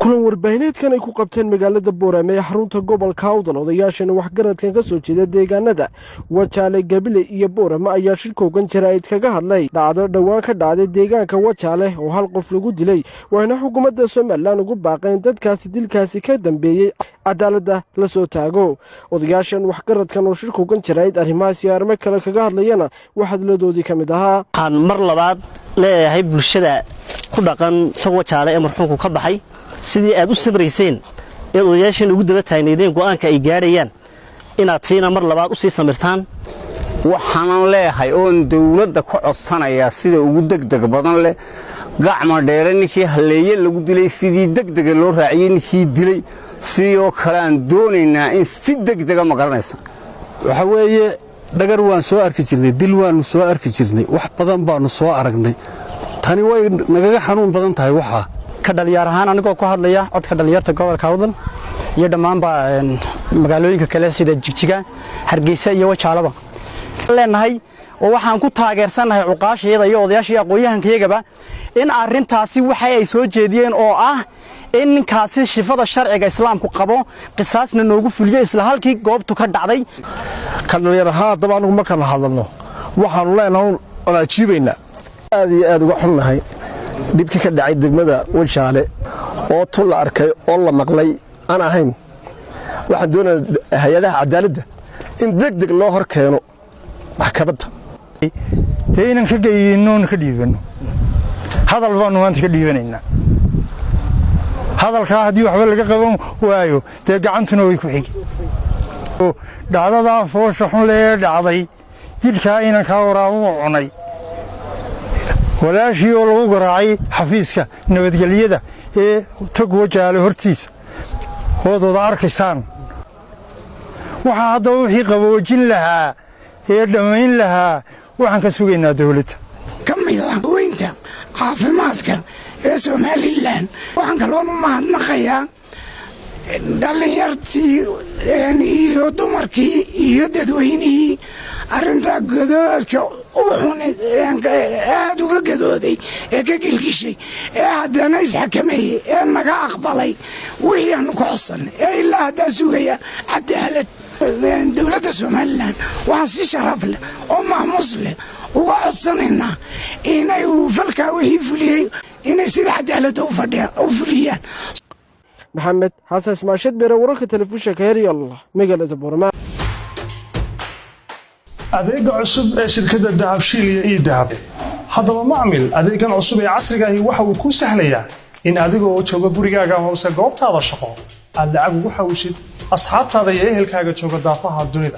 kulan warbaahineedkan ay ku qabteen magaalada Boorame ee xarunta gobolka awdal odayaashana waxgaradkan ka soo jeeda deegaanada Wajaale gabiley iyo Boorame ayaa shirkoogan jaraa'id kaga hadlay dhacdo dhawaan ka dhacday deegaanka Wajaale oo hal qof lagu dilay waxaana xukuumadda Soomaaliland ugu baaqeen dadkaasi dilkaasi ka dambeeyay cadaaladda la soo taago odayaashan waxgaradkan oo shirkoogan jaraa'id arrimahaas iyo arrimo kale kaga hadlayana waxadladoodii kamid ahaa waxaan mar labaad leeyahay bulshada ku dhaqan Wajaale ee marxuumku ka baxay sidii aad u sabrayseen ee odayaashan ugu daba taagneedeen go'aanka ay gaarayaan inaad siina mar labaad u sii samirtaan waxaan leeyahay oo dawladda ku codsanaya sida ugu degdeg badan leh gacma dheere ninkii haleeye lagu dilay sidii degdeg loo raaciyay ninkii dilay sidoo kale aan doonaynaa in si degdeg ma garanaysa waxa weeye dhagar waan soo arki jirnay dil waan soo arki jirnay wax badan baanu soo aragnay tani way nagaga xanuun badan tahay waxa ka dhalinyar ahaan anigoo ku hadlaya codka dhalinyarta gobolka awdal iyo dhamaanba magaalooyinka kale sida Jigjiga Hargeysa iyo Wajaalaba leenahay oo waxaan ku taageersanahay cuqaashayada iyo odayaashii aqoonyahankayagaba in arintaasi waxa ay soo jeediyeen oo ah in ninkaasi shifada sharciga islaamku qabo qisaasna noogu fuliyo isla halkii goobtu ka dhacday ka dhalinyar ahaan dabcan markaan hadalno waxaan leenahay wanaajibayna aad iyo aad uga xunnahay dibkii ka dhacay degmada Wajaale oo tul la arkay oo la maqlay aan ahayn waxaan doonayaa hay'adaha cadaaladda in degdeg loo hor keeno maxkamadda inaan ka geeyno ka dhiibano hadal baan maanta ka dhiibanayna hadalka hadii waxba laga qaban waayo dee gacantuna way ku xigi dhacdada foosha xun lee dhacday dilka inaan ka waraabo cunay walaashii oo lagu garaacay xafiiska nabadgelyada ee tag Wajaale hortiisa wadada arkaysaan waxa hadda wixii qaboojin lahaa ee dhamayn lahaa waxaan ka sugaynaa dawladda kamida weynta caafimaadka ee Soomaaliland waxaan kaloo mahadnaqayaa dhalinyartii iyo dumarkii iyo dadweynihii arinta godoodka aad uga gadooday ee ka gilgishay ee haddana isxakameeyey ee naga aqbalay wixii aanu ka codsanay ee ilaa haddaa sugaya cadaalad dowladda Soomaaliland waxaan si sharaf leh oo maamuus leh uga codsanaynaa inay falkaa wixii fuliyey inay sida cadaaladda u fuliyaan محمد حسن سماشد بيرا ورقة تلفزيون كهري الله مقالة بورما adeega cusub ee shirkadda dahabshiil iyo dahab hadaba macmil adeegan cusub ee casriga ah waxa uu ku sahlayaa in adiga oo jooga gurigaaga hoose goobtaada shaqo aad lacag ugu xawshid asxaabtaada iyo ehelkaaga jooga daafaha dunida